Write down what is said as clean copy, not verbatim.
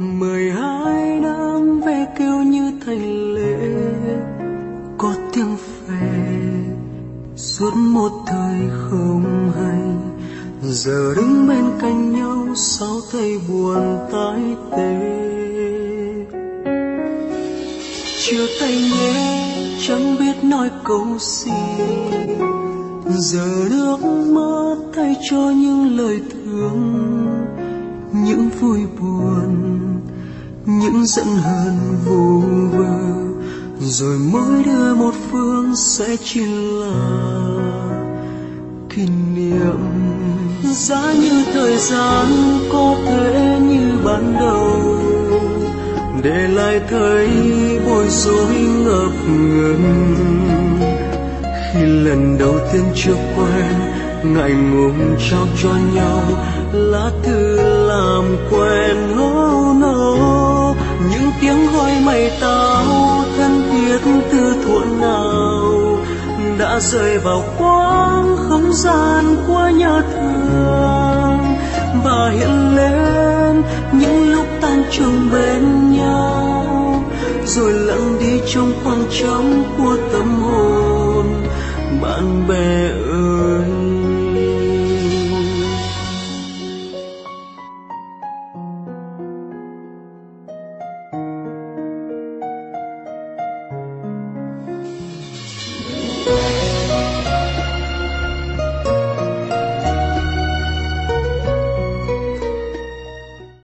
12 năm về kêu như thành lễ, có tiếng về suốt một thời không hay. Giờ đứng bên cạnh nhau sao thấy buồn tái tê. Chia tay nhé chẳng biết nói câu gì, giờ nước mắt thay cho những lời thương, những vui buồn, những giận hờn vu vơ, rồi mỗi đứa một phương sẽ chỉ là kỷ niệm. Giá như thời gian có thể như ban đầu, để lại thấy bối rối ngập ngừng. Khi lần đầu tiên chưa quen, ngại ngùng trao cho nhau lá thư làm quen. Oh no, những tiếng gọi mày tao thân thiết từ thuở nào đã rơi vào quãng không gian của nhớ thương, và hiện lên những lúc tan trường bên nhau, rồi lặng đi trong khoảng trống của tâm hồn. Bạn bè